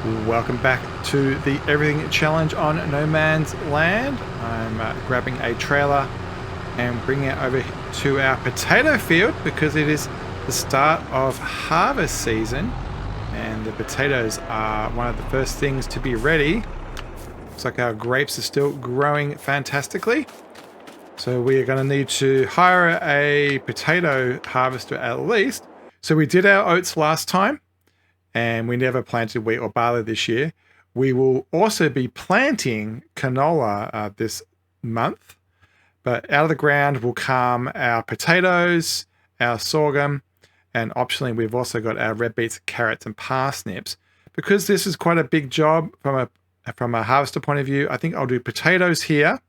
Welcome back to the Everything Challenge on No Man's Land. I'm grabbing a trailer and bringing it over to our potato field because it is the start of harvest season and the potatoes are one of the first things to be ready. Looks like our grapes are still growing fantastically. So we are going to need to hire a potato harvester at least. So we did our oats last time, and we never planted wheat or barley this year. We will also be planting canola this month, but out of the ground will come our potatoes, our sorghum, and optionally we've also got our red beets, carrots, and parsnips. Because this is quite a big job from a harvester point of view, I think I'll do potatoes here.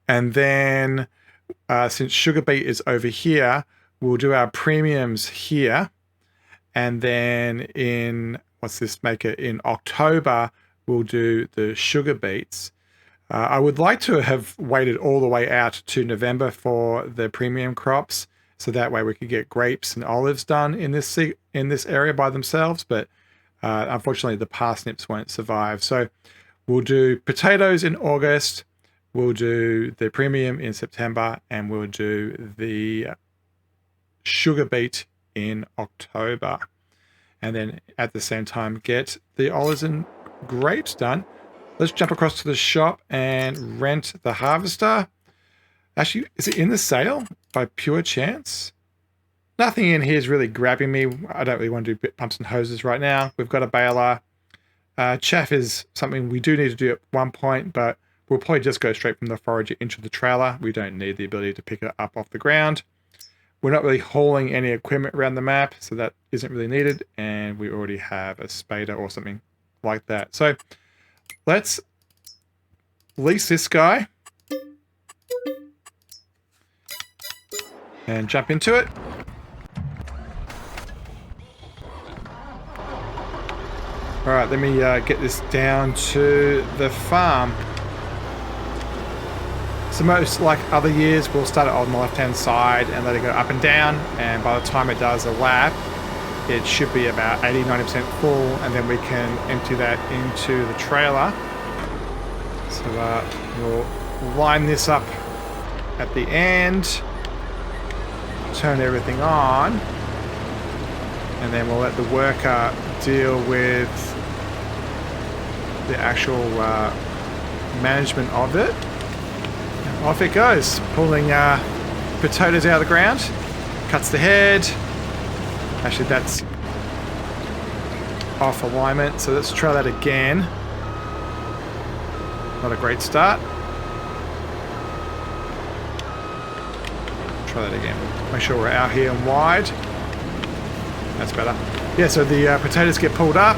And then since sugar beet is over here, we'll do our premiums here. And then in, in October, we'll do the sugar beets. I would like to have waited all the way out to November for the premium crops. So that way we could get grapes and olives done in this area by themselves. But unfortunately, the parsnips won't survive. So we'll do potatoes in August. We'll do the premium in September. And we'll do the sugar beet in October, and then at the same time get the olives and grapes done. Let's jump across to the shop and rent the harvester. Actually, is it in the sale by pure chance? Nothing in here is really grabbing me. I don't really want to do pumps and hoses right now. We've got a baler. Chaff is something we do need to do at one point, but we'll probably just go straight from the forager into the trailer. We don't need the ability to pick it up off the ground. We're not really hauling any equipment around the map, so that isn't really needed. And we already have a spader or something like that. So let's lease this guy and jump into it. All right, let me get this down to the farm. So most like other years, we'll start it on the left-hand side and let it go up and down. And by the time it does a lap, it should be about 80-90% full. And then we can empty that into the trailer. So we'll line this up at the end, turn everything on, and then we'll let the worker deal with the actual management of it. Off it goes, pulling potatoes out of the ground, cuts the head. Actually, that's off alignment, so let's try that again. Not a great start. Try that again. Make sure we're out here and wide. That's better. Yeah, so the potatoes get pulled up,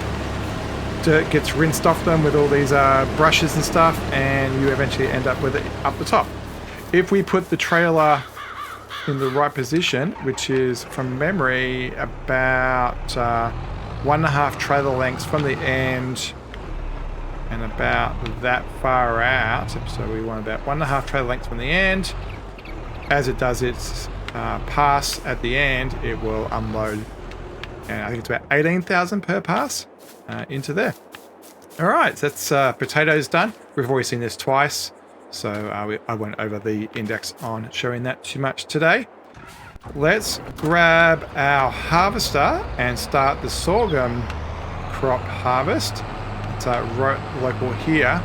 dirt gets rinsed off them with all these brushes and stuff, and you eventually end up with it up the top. If we put the trailer in the right position, which is from memory about 1.5 trailer lengths from the end and about that far out, so we want about 1.5 trailer lengths from the end. As it does its pass at the end, it will unload, and I think it's about 18,000 per pass into there. All right, so that's potatoes done. We've already seen this twice, so I went over the index on showing that too much today. Let's grab our harvester and start the sorghum crop harvest. It's local here.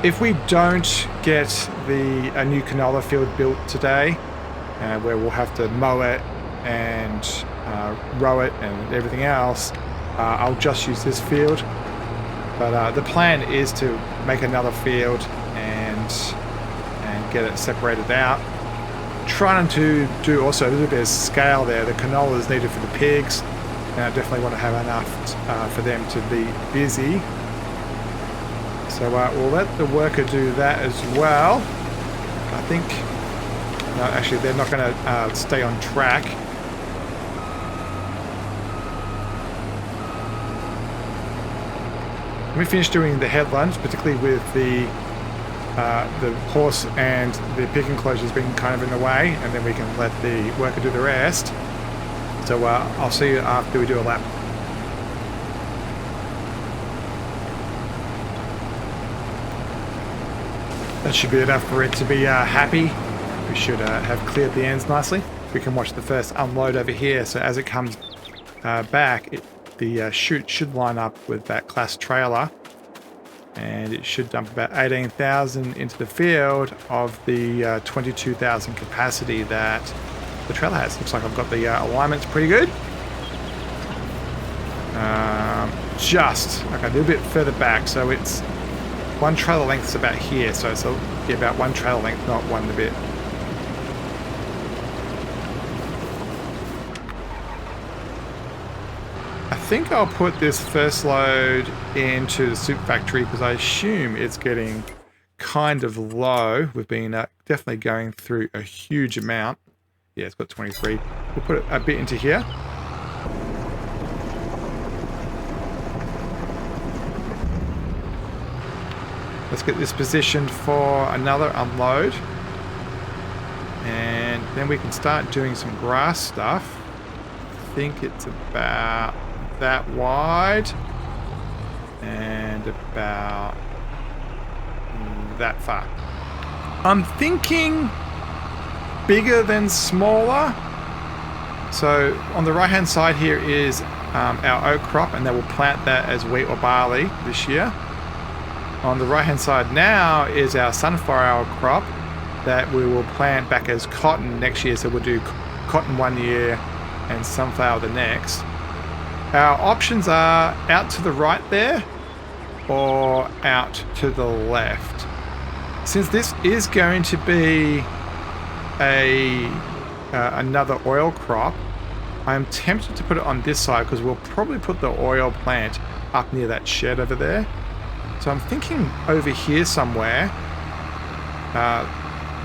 If we don't get a new canola field built today, where we'll have to mow it and row it and everything else, I'll just use this field. But the plan is to make another field and get it separated out. Trying to do also a little bit of scale there. The canola is needed for the pigs, and I definitely want to have enough for them to be busy. So we'll let the worker do that as well. I think, no, actually they're not going to stay on track. When we finish doing the headlands, particularly with the horse and the pig enclosures being kind of in the way, and then we can let the worker do the rest. So I'll see you after we do a lap. That should be enough for it to be happy. We should have cleared the ends nicely. We can watch the first unload over here. So as it comes back, the chute should line up with that class trailer. And it should dump about 18,000 into the field of the 22,000 capacity that the trailer has. Looks like I've got the alignments pretty good. Okay, a little bit further back. So it's one trailer length is about here. So it's about one trailer length, not one and a bit. I think I'll put this first load into the soup factory because I assume it's getting kind of low. We've been definitely going through a huge amount. Yeah, it's got 23. We'll put a bit into here. Let's get this positioned for another unload. And then we can start doing some grass stuff. I think it's about that wide and about that far. I'm thinking bigger than smaller. So on the right hand side here is our oat crop, and then we'll plant that as wheat or barley this year. On the right hand side now is our sunflower crop that we will plant back as cotton next year. So we'll do cotton one year and sunflower the next. Our options are out to the right there or out to the left. Since this is going to be another oil crop, I'm tempted to put it on this side because we'll probably put the oil plant up near that shed over there. So I'm thinking over here somewhere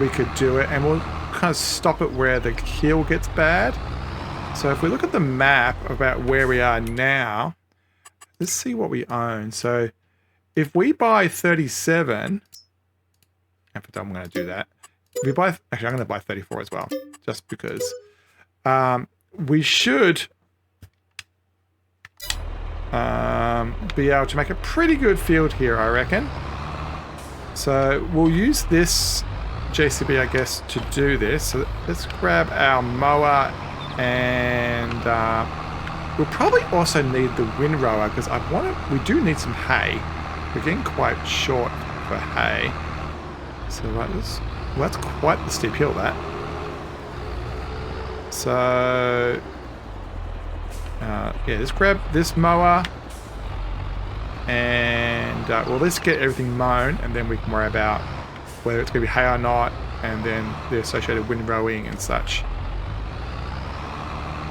we could do it, and we'll kind of stop it where the hill gets bad. So if we look at the map about where we are now, let's see what we own. So if we buy 37, I'm going to do that. If we buy, actually, I'm going to buy 34 as well, just because we should be able to make a pretty good field here, I reckon. So we'll use this JCB, I guess, to do this. So let's grab our mower, and we'll probably also need the windrower because we do need some hay. We're getting quite short for hay. So that's quite the steep hill, that. So yeah, let's grab this mower, and let's get everything mown, and then we can worry about whether it's going to be hay or not, and then the associated windrowing and such.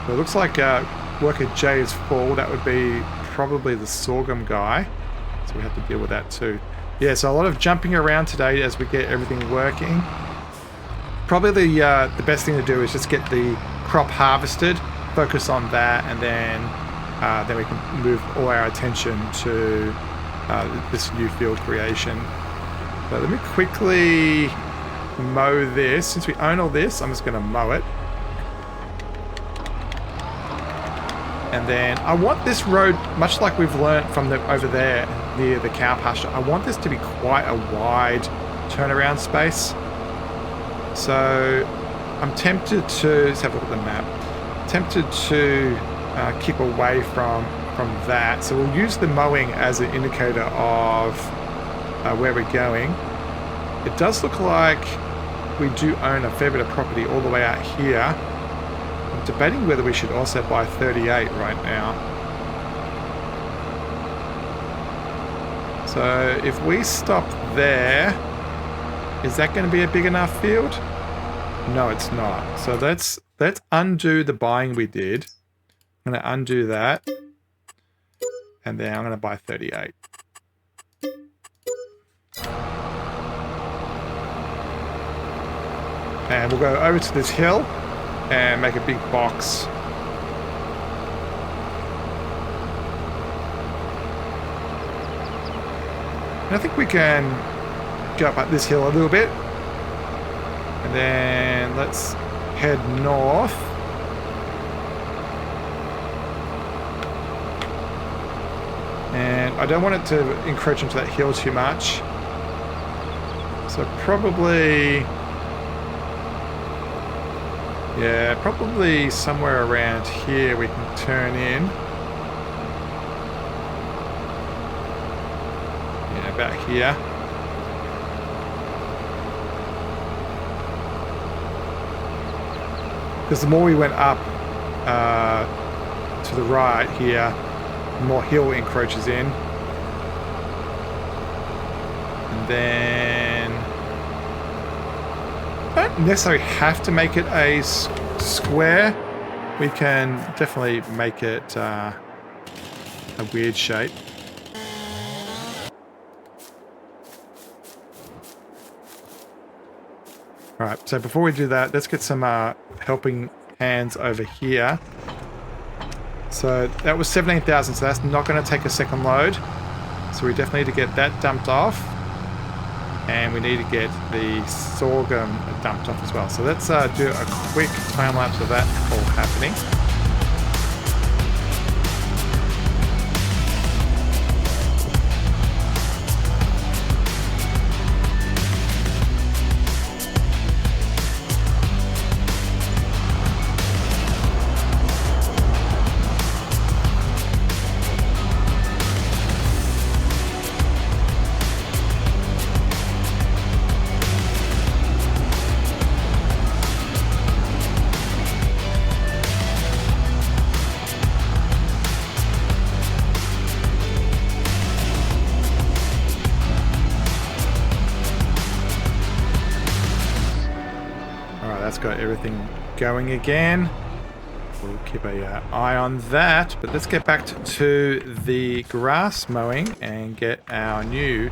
So it looks like worker J is full. That would be probably the sorghum guy, so we have to deal with that too. Yeah, so a lot of jumping around today as we get everything working. Probably the best thing to do is just get the crop harvested, focus on that, and then we can move all our attention to this new field creation. So let me quickly mow this. Since we own all this, I'm just going to mow it. And then I want this road, much like we've learnt from over there near the cow pasture, I want this to be quite a wide turnaround space. So I'm tempted to, let's have a look at the map, tempted to keep away from that. So we'll use the mowing as an indicator of where we're going. It does look like we do own a fair bit of property all the way out here. I'm debating whether we should also buy 38 right now. So if we stop there, is that going to be a big enough field? No, it's not. So let's undo the buying we did. I'm going to undo that. And then I'm going to buy 38. And we'll go over to this hill and make a big box. And I think we can go up this hill a little bit. And then let's head north. And I don't want it to encroach into that hill too much. So So probably, yeah, probably somewhere around here we can turn in. Yeah, about here. Because the more we went up to the right here, the more hill encroaches in. And then don't necessarily have to make it a square. We can definitely make it a weird shape. All right, so before we do that, let's get some helping hands over here. So that was 17,000, so that's not going to take a second load. So we definitely need to get that dumped off. And we need to get the sorghum dumped off as well. So let's do a quick time lapse of that all happening. That's got everything going again. We'll keep an eye on that, but let's get back to the grass mowing and get our new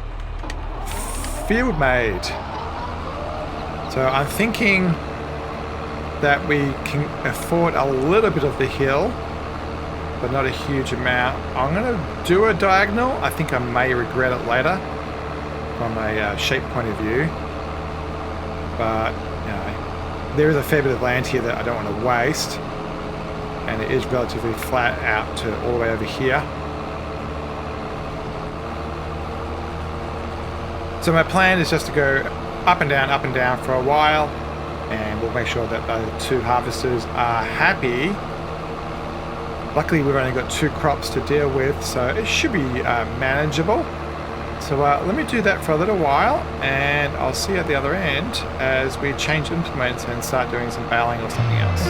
field made. So I'm thinking that we can afford a little bit of the hill, but not a huge amount. I'm going to do a diagonal. I think I may regret it later from a shape point of view, but you know, there is a fair bit of land here that I don't want to waste, and it is relatively flat out to all the way over here. So my plan is just to go up and down for a while, and we'll make sure that the two harvesters are happy. Luckily we've only got 2 crops to deal with, so it should be manageable. So let me do that for a little while, and I'll see you at the other end as we change implements and start doing some baling or something else.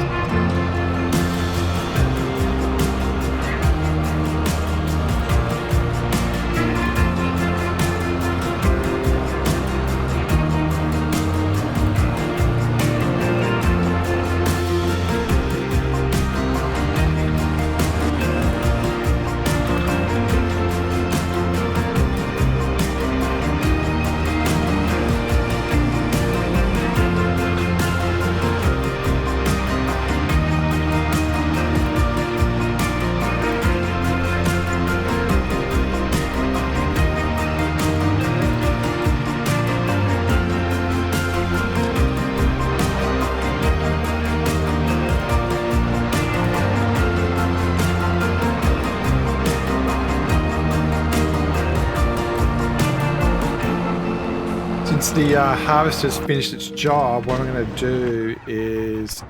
Since the harvester's finished its job, what I'm going to do is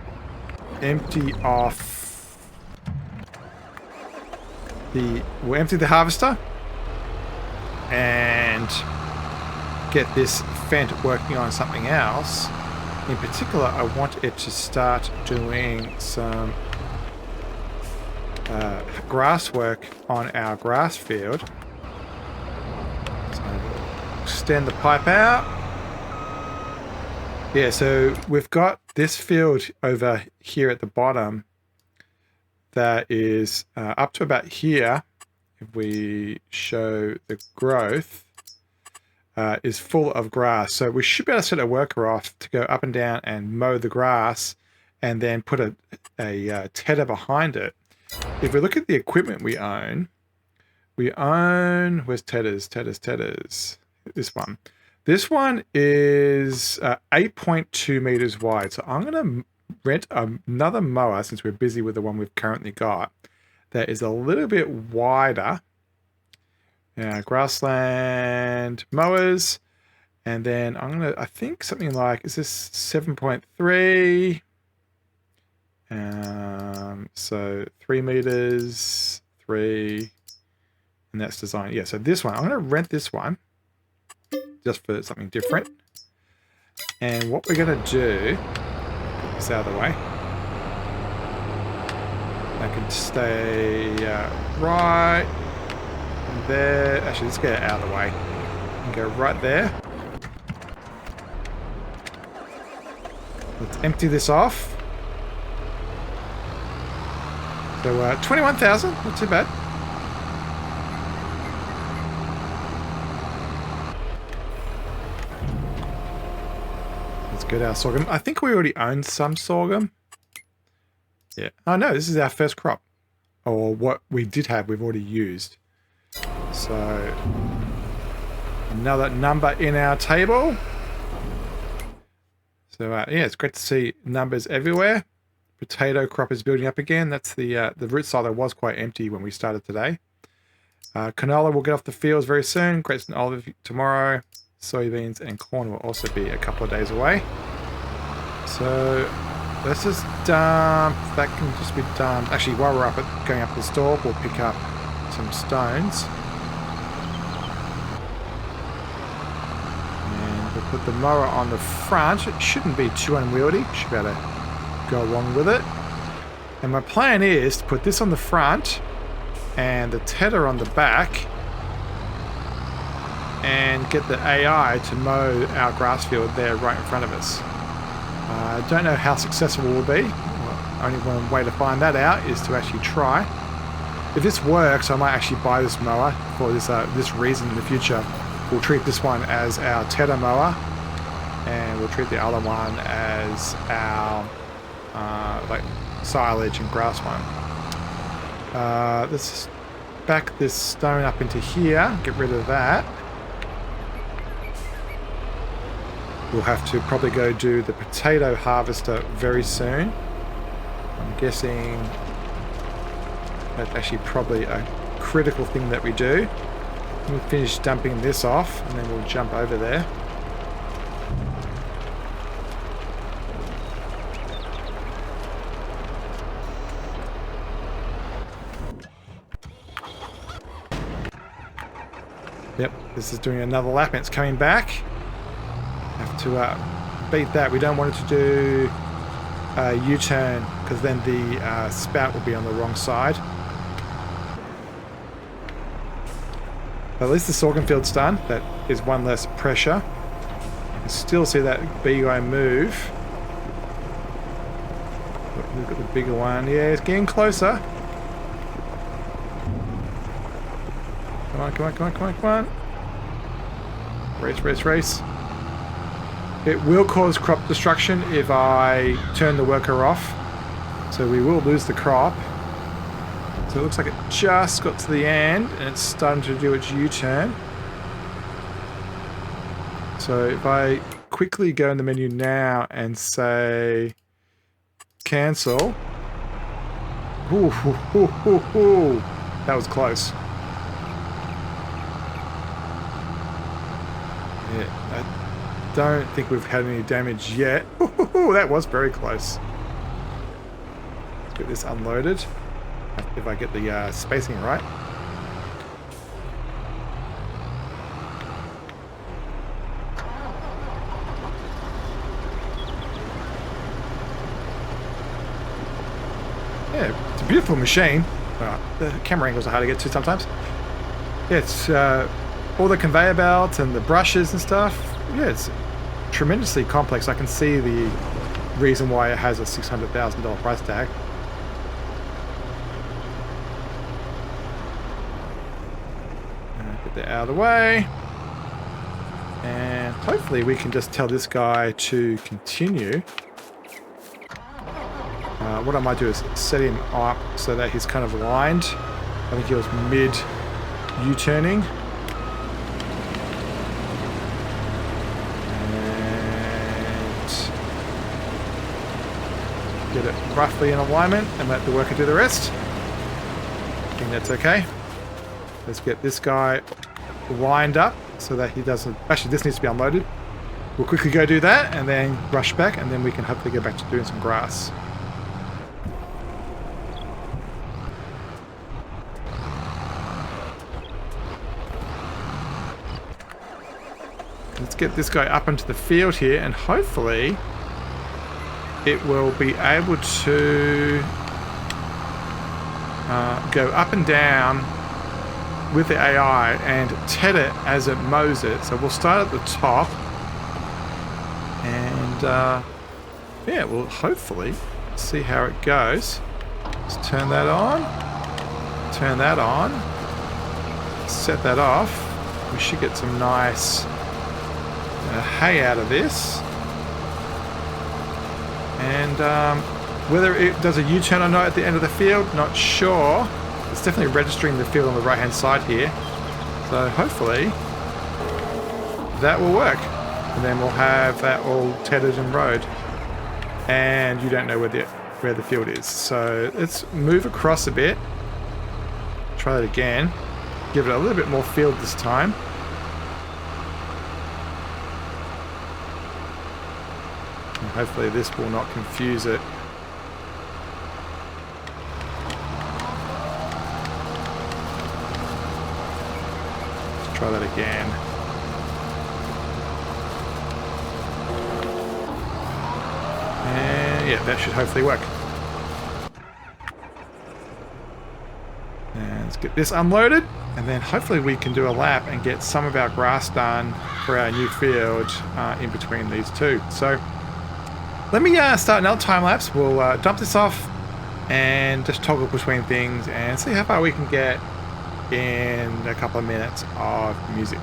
empty off we'll empty the harvester and get this Fendt working on something else. In particular, I want it to start doing some grass work on our grass field. So extend the pipe out. Yeah, so we've got this field over here at the bottom that is up to about here. If we show the growth, is full of grass. So we should be able to set a worker off to go up and down and mow the grass and then put a tedder behind it. If we look at the equipment we own, where's tedders? This one. This one is 8.2 meters wide. So I'm going to rent another mower, since we're busy with the one we've currently got, that is a little bit wider. Grassland mowers. And then I'm gonna, I think something like, is this 7.3? So 3 meters, 3, and that's design. Yeah, so this one, I'm gonna rent this one just for something different. And what we're gonna do, get this out of the way. I can stay right there. Actually, let's get it out of the way. And go right there. Let's empty this off. So 21,000, not too bad. Let's get our sorghum. I think we already own some sorghum. Yeah. Oh no, this is our first crop. Or what we did have, we've already used. So another number in our table. So yeah, it's great to see numbers everywhere. Potato crop is building up again. That's the root silo was quite empty when we started today. Canola will get off the fields very soon. Grapes and olive tomorrow. Soybeans and corn will also be a couple of days away. So let's just dump. That can just be dumped. Actually, while we're going up the store, we'll pick up some stones. And we'll put the mower on the front. It shouldn't be too unwieldy. Should be able to go along with it. And my plan is to put this on the front and the tedder on the back and get the AI to mow our grass field there right in front of us. I don't know how successful we'll be. Well, only one way to find that out is to actually try. If this works, I might actually buy this mower for this reason in the future. We'll treat this one as our tedder mower and we'll treat the other one as our like silage and grass one. Let's back this stone up into here, get rid of that. We'll have to probably go do the potato harvester very soon. I'm guessing that's actually probably a critical thing that we do. We'll finish dumping this off and then we'll jump over there. Yep, this is doing another lap and it's coming back. Have to beat that. We don't want it to do a U-turn because then the spout will be on the wrong side. But at least the sorghum field's done. That is one less pressure. You can still see that big guy move. Look at the bigger one. Yeah, it's getting closer. Come on, come on, come on, come on, come on. Race, race, race. It will cause crop destruction if I turn the worker off. So we will lose the crop. So it looks like it just got to the end and it's starting to do its U-turn. So if I quickly go in the menu now and say cancel. Ooh, ooh, ooh, ooh, ooh. That was close. Yeah, I don't think we've had any damage yet. Ooh, that was very close. Let's get this unloaded. If I get the spacing right. Yeah, it's a beautiful machine. The camera angles are hard to get to sometimes. Yeah, it's all the conveyor belts and the brushes and stuff. Yeah, it's tremendously complex. I can see the reason why it has a $600,000 price tag. Get that out of the way. And hopefully we can just tell this guy to continue. What I might do is set him up so that he's kind of aligned. I think he was mid U-turning. And get it roughly in alignment and let the worker do the rest. I think that's okay. Let's get this guy lined up so that he doesn't... Actually, this needs to be unloaded. we'll quickly go do that and then rush back, and then we can hopefully go back to doing some grass. Let's get this guy up into the field here, and hopefully it will be able to go up and down with the AI and TED it as it mows it. So we'll start at the top, and yeah, we'll hopefully see how it goes. Let's turn that on, set that off. We should get some nice hay out of this. And whether it does a U-turn or not at the end of the field, not sure. It's definitely registering the field on the right hand side here. So hopefully that will work. And then we'll have that all tethered and rowed. And you don't know where the field is. So let's move across a bit. Try that again. Give it a little bit more field this time. And hopefully this will not confuse it. Let's try that again. And yeah, that should hopefully work. And let's get this unloaded, and then hopefully we can do a lap and get some of our grass done for our new field in between these two. So let me start another time lapse. We'll dump this off and just toggle between things and see how far we can get in a couple of minutes of music.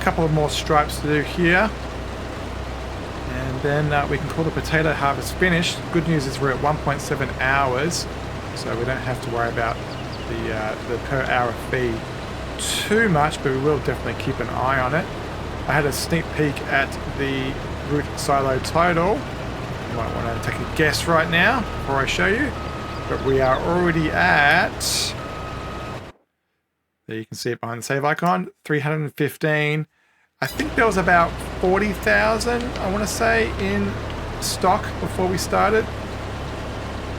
a couple of more stripes to do here. And then we can call the potato harvest finished. Good news is we're at 1.7 hours, so we don't have to worry about the per hour fee too much, but we will definitely keep an eye on it. I had a sneak peek at the root silo total. You might want to take a guess right now before I show you, but we are already at, there you can see it behind the save icon, 315. I think there was about 40,000, I want to say, in stock before we started.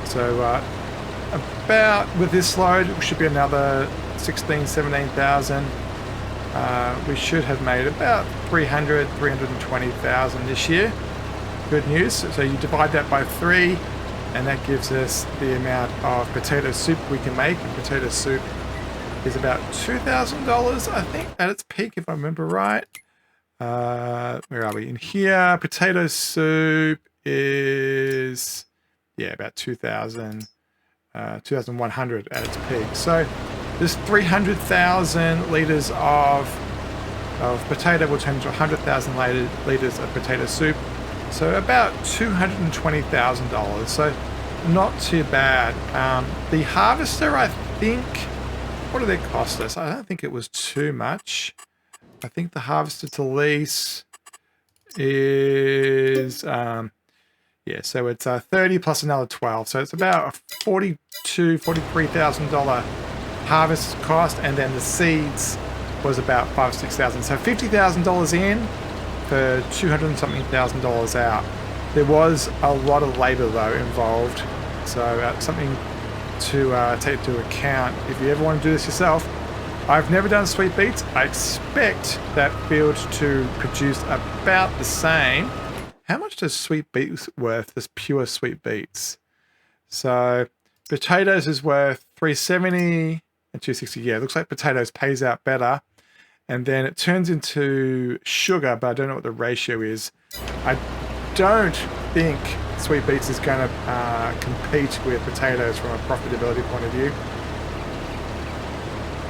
So about, with this load, it should be another 16, 17,000. We should have made about 300, 320,000 this year. Good news. So you divide that by 3, and that gives us the amount of potato soup we can make. And potato soup is about $2,000, I think, at its peak, if I remember right. Where are we? In here, potato soup is, yeah, about 2,000, 2,100 at its peak. So this 300,000 litres of potato will turn into 100,000 litres of potato soup. So about $220,000. So not too bad. The harvester, I think, what did it cost us? I don't think it was too much. I think the harvester to lease is, yeah, so it's 30 plus another 12. So it's about a $42,000, $43,000 harvest cost, and then the seeds was about $5,000 or $6,000. So $50,000 in for $200 something thousand out. There was a lot of labor though involved, so something to take into account if you ever want to do this yourself. I've never done sweet beets. I expect that field to produce about the same. How much does sweet beets worth, this pure sweet beets? So potatoes is worth 370 and 260. Yeah, it looks like potatoes pays out better. And then it turns into sugar, but I don't know what the ratio is. I don't think sweet beets is going to compete with potatoes from a profitability point of view.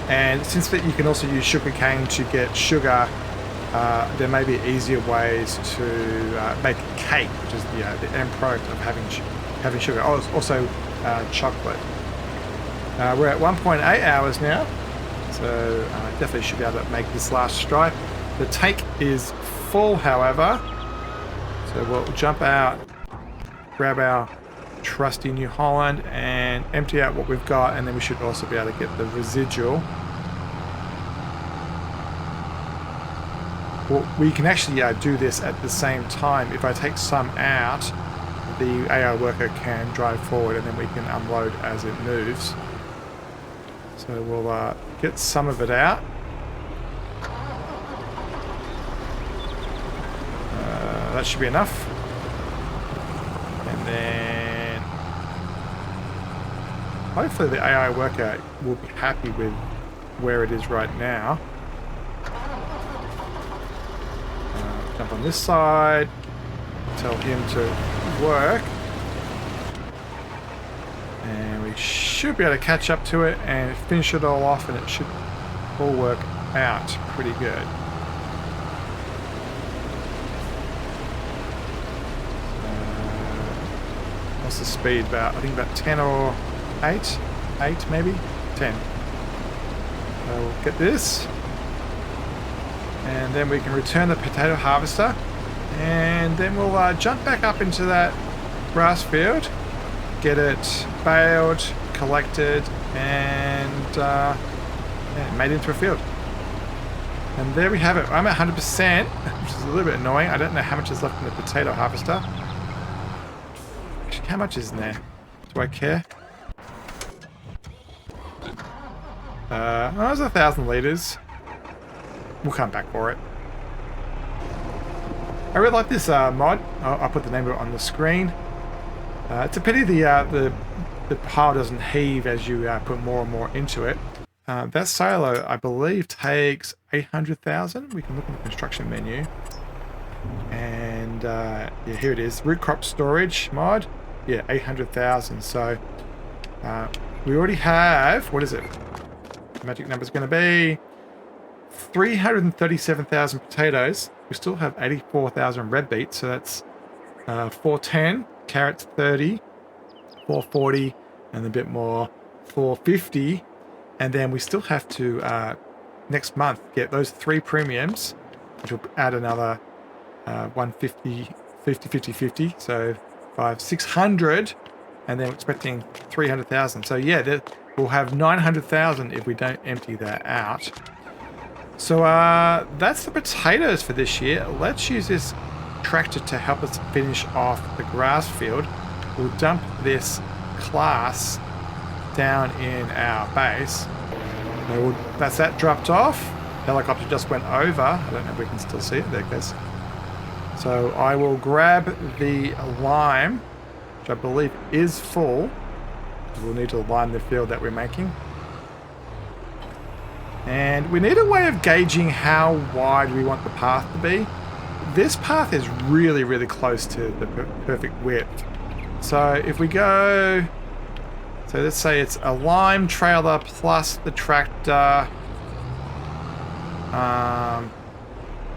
And since that you can also use sugar cane to get sugar, there may be easier ways to make a cake, which is the end product of having sugar. Oh, it's also chocolate. We're at 1.8 hours now, so definitely should be able to make this last stripe. The tank is full, however, so we'll jump out, grab our trusty New Holland and empty out what we've got, and then we should also be able to get the residual. Well, we can actually do this at the same time. If I take some out, the AI worker can drive forward and then we can unload as it moves. So we'll get some of it out. That should be enough. And then hopefully the AI worker will be happy with where it is right now. Jump on this side, tell him to work, and we should be able to catch up to it and finish it all off, and it should all work out pretty good. What's the speed? About, I think about 10 or 8 maybe 10. So we'll get this, and then we can return the potato harvester, and then we'll jump back up into that grass field, get it baled, collected, and yeah, made into a field. And there we have it. I'm at 100%, which is a little bit annoying. I don't know how much is left in the potato harvester. Actually, how much is in there? Do I care? That was 1,000 litres. We'll come back for it. I really like this mod. I'll put the name of it on the screen. It's a pity the pile doesn't heave as you put more and more into it. That silo, I believe, takes 800,000. We can look in the construction menu. And yeah, here it is. Root crop storage mod. Yeah, 800,000. So we already have, what is it? The magic number is going to be 337,000 potatoes. We still have 84,000 red beets, so that's 410. Carrots 30, 440, and a bit more 450. And then we still have to next month get those 3 premiums, which will add another 150, 50, 50, 50. So 600, and then we're expecting 300,000. So yeah, we'll have 900,000 if we don't empty that out. So that's the potatoes for this year. Let's use this tractor to help us finish off the grass field. We'll dump this class down in our base. So that's that dropped off. Helicopter just went over. I don't know if we can still see it. There it goes. So I will grab the lime, which I believe is full. We'll need to lime the field that we're making. And we need a way of gauging how wide we want the path to be. This path is really, really close to the perfect width. So if we go... So let's say it's a lime trailer plus the tractor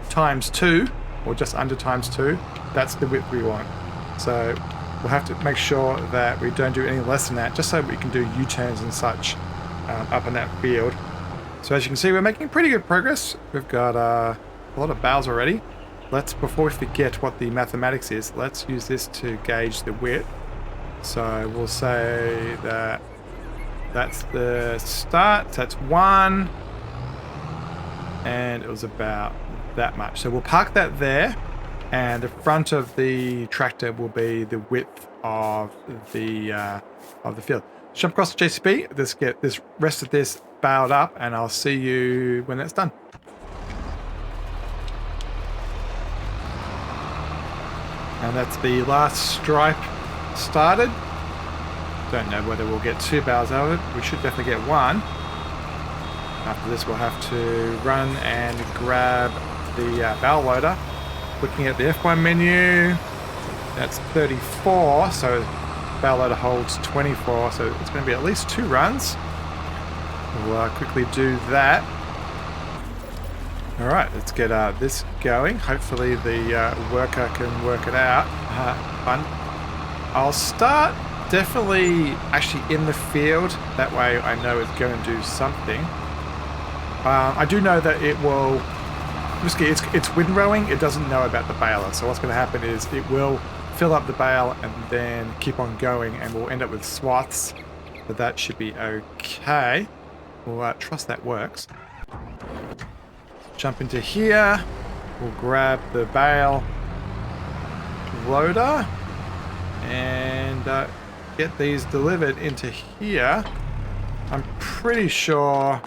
times 2, or just under times 2. That's the width we want. So we'll have to make sure that we don't do any less than that, just so we can do U-turns and such up in that field. So as you can see, we're making pretty good progress. We've got a lot of bales already. Before we forget what the mathematics is, let's use this to gauge the width. So we'll say that that's the start, so that's 1, and it was about that much. So we'll park that there, and the front of the tractor will be the width of the field. Jump across the JCB, let's get this rest of this baled up, and I'll see you when that's done. And that's the last stripe started. Don't know whether we'll get 2 bales out of it. We should definitely get 1. After this, we'll have to run and grab the bale loader. Looking at the F1 menu, that's 34, so bale loader holds 24, so it's going to be at least 2 runs. We'll quickly do that. All right, let's get this going. Hopefully the worker can work it out. Fun. I'll start definitely actually in the field. That way I know it's going to do something. I do know that it will... It's windrowing. It doesn't know about the baler. So what's going to happen is it will fill up the bale and then keep on going, and we'll end up with swaths. But that should be okay. We'll trust that works. Jump into here. We'll grab the bale loader and get these delivered into here. I'm pretty sure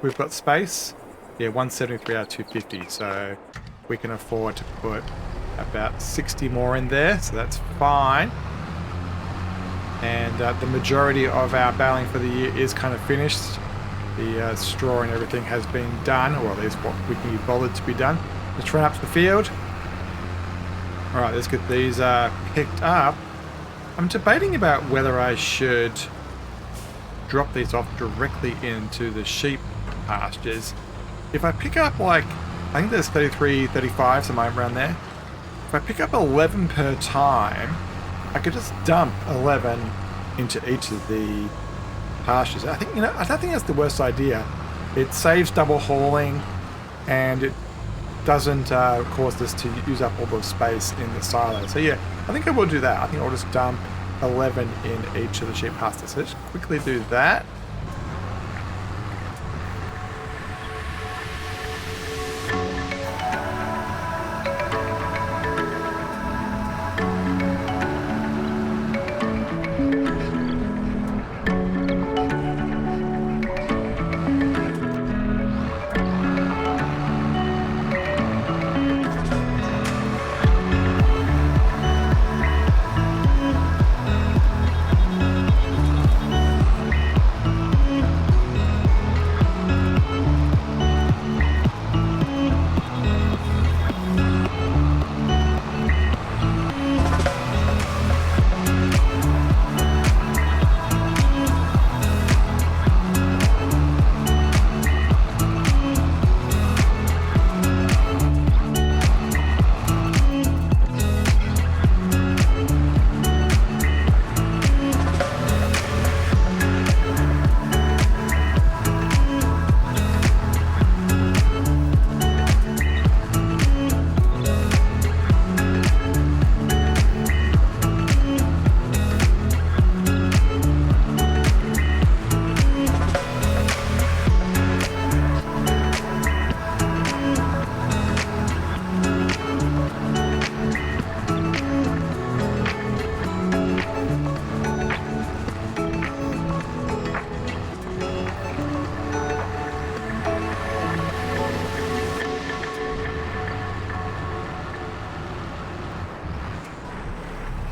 we've got space. Yeah, 173 out of 250, so we can afford to put about 60 more in there, so that's fine. And the majority of our baling for the year is kind of finished. The straw and everything has been done, or at least what we can be bothered to be done. Let's run up to the field. Alright, let's get these picked up. I'm debating about whether I should drop these off directly into the sheep pastures. If I pick up, like, I think there's 33, 35, somewhere around there. If I pick up 11 per time, I could just dump 11 into each of the pastures. I think, I don't think that's the worst idea. It saves double hauling, and it doesn't cause us to use up all the space in the silo. So yeah, I think I will do that. I think I'll just dump 11 in each of the sheep pastures. So let's quickly do that.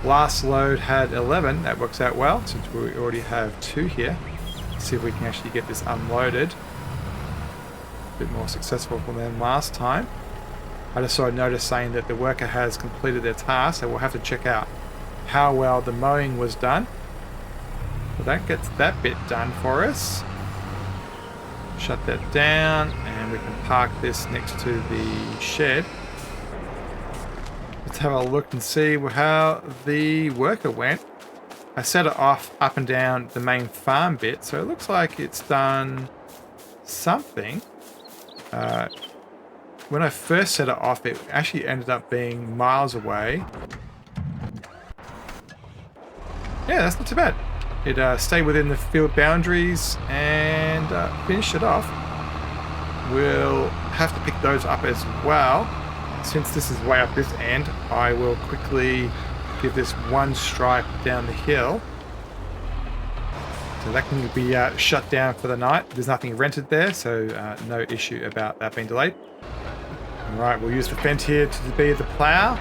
last load had 11. That works out well since we already have 2 here. Let's see if we can actually get this unloaded. A bit more successful than last time. I just saw a notice saying that the worker has completed their task, so we'll have to check out how well the mowing was done. So that gets that bit done for us. Shut that down, and we can park this next to the shed. Let's have a look and see how the worker went. I set it off up and down the main farm bit, so it looks like it's done something. When I first set it off, it actually ended up being miles away. Yeah, that's not too bad. It stayed within the field boundaries and finished it off. We'll have to pick those up as well. Since this is way up this end, I will quickly give this one stripe down the hill. So that can be shut down for the night. There's nothing rented there, so no issue about that being delayed. Alright, we'll use the fence here to be the plow.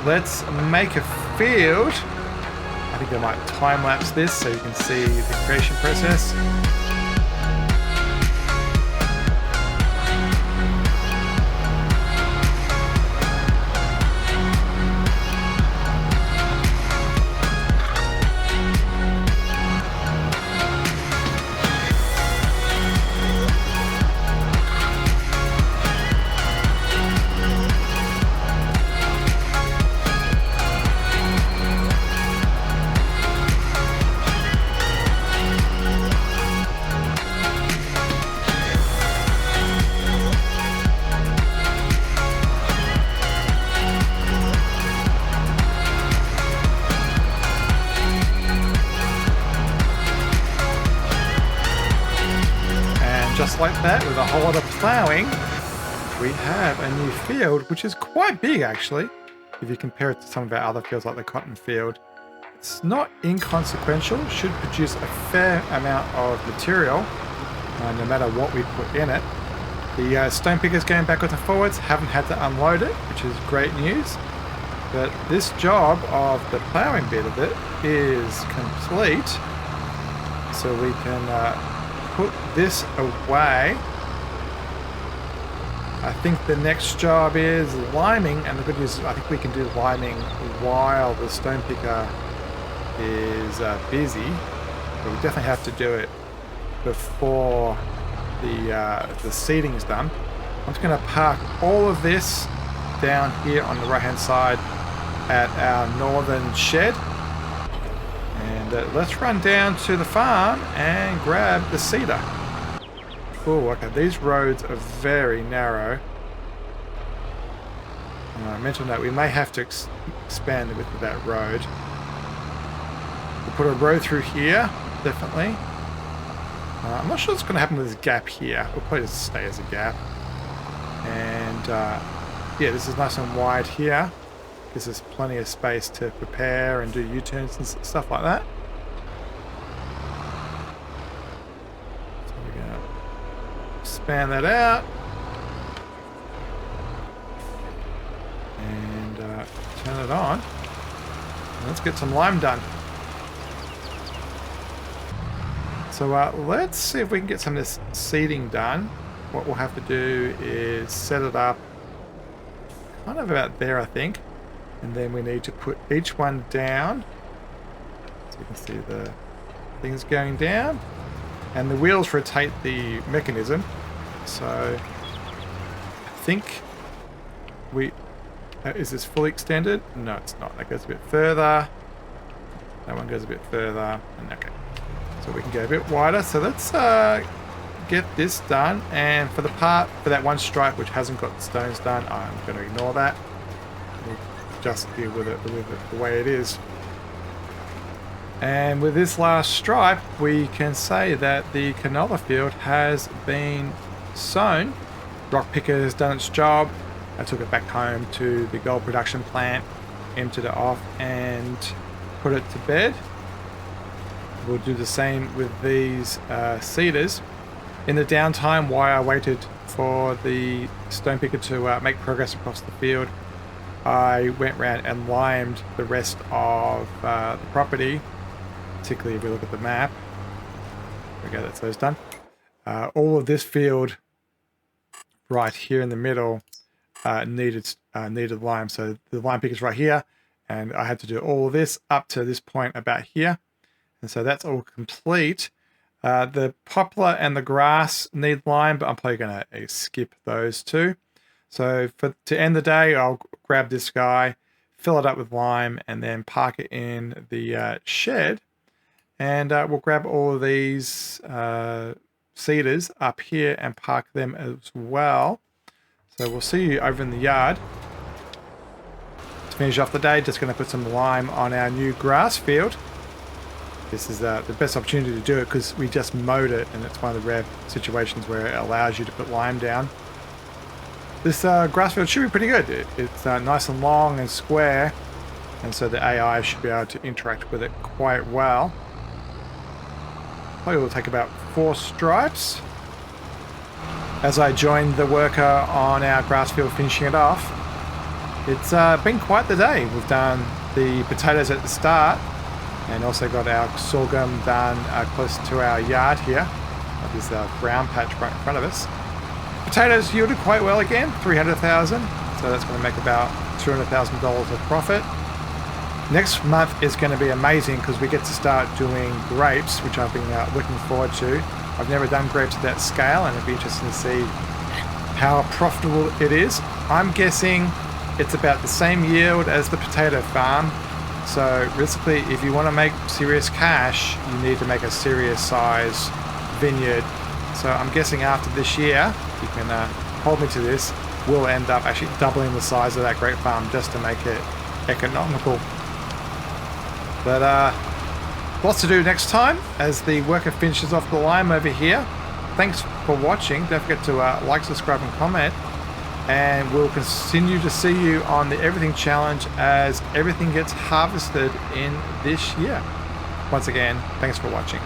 Let's make a field. I think I might time-lapse this so you can see the creation process. Just like that, with a whole lot of ploughing, we have a new field, which is quite big actually. If you compare it to some of our other fields like the cotton field, it's not inconsequential, should produce a fair amount of material, no matter what we put in it. The stone pickers going backwards and forwards, haven't had to unload it, which is great news. But this job of the ploughing bit of it is complete, so we can put this away. I think the next job is liming, and the good news is I think we can do liming while the stone picker is busy, but we definitely have to do it before the seeding is done. I'm just going to park all of this down here on the right hand side at our northern shed. Let's run down to the farm and grab the cedar. Oh, okay, these roads are very narrow. I mentioned that we may have to expand the width of that road. We'll put a road through here, definitely. I'm not sure what's going to happen with this gap here. We'll probably just stay as a gap. And yeah, this is nice and wide here. Gives us plenty of space to prepare and do U-turns and stuff like that. Span that out and turn it on. And let's get some lime done. So let's see if we can get some of this seeding done. What we'll have to do is set it up kind of about there, I think, and then we need to put each one down so you can see the things going down, and the wheels rotate the mechanism. So I think we is this fully extended? No, it's not. That goes a bit further. That one goes a bit further. And okay, so we can go a bit wider. So let's get this done. And for the part for that one stripe which hasn't got the stones done, I'm going to ignore that. We'll just deal with it the way it is. And with this last stripe, we can say that the canola field has been sown. Rock picker has done its job. I took it back home to the gold production plant, emptied it off and put it to bed. We'll do the same with these cedars. In the downtime, while I waited for the stone picker to make progress across the field, I went around and limed the rest of the property, particularly if we look at the map. There we go, that's those done. All of this field right here in the middle needed lime. So the lime pick is right here, and I had to do all of this up to this point about here. And so that's all complete. The poplar and the grass need lime, but I'm probably going to skip those two. So to end the day, I'll grab this guy, fill it up with lime, and then park it in the shed. And we'll grab all of these cedars up here and park them as well. So we'll see you over in the yard. To finish off the day, just going to put some lime on our new grass field. This is the best opportunity to do it because we just mowed it, and it's one of the rare situations where it allows you to put lime down. This grass field should be pretty good. It's nice and long and square, and so the AI should be able to interact with it quite well. Probably will take about 4 stripes. As I joined the worker on our grass field finishing it off, it's been quite the day. We've done the potatoes at the start, and also got our sorghum done close to our yard here. There's a brown patch right in front of us. Potatoes yielded quite well again, 300,000. So that's going to make about $200,000 of profit. Next month is going to be amazing because we get to start doing grapes, which I've been looking forward to. I've never done grapes at that scale, and it'd be interesting to see how profitable it is. I'm guessing it's about the same yield as the potato farm. So realistically, if you want to make serious cash, you need to make a serious size vineyard. So I'm guessing after this year, you can hold me to this, we'll end up actually doubling the size of that grape farm just to make it economical. But lots to do next time as the worker finishes off the lime over here. Thanks for watching. Don't forget to like, subscribe and comment. And we'll continue to see you on the Everything Challenge as everything gets harvested in this year. Once again, thanks for watching.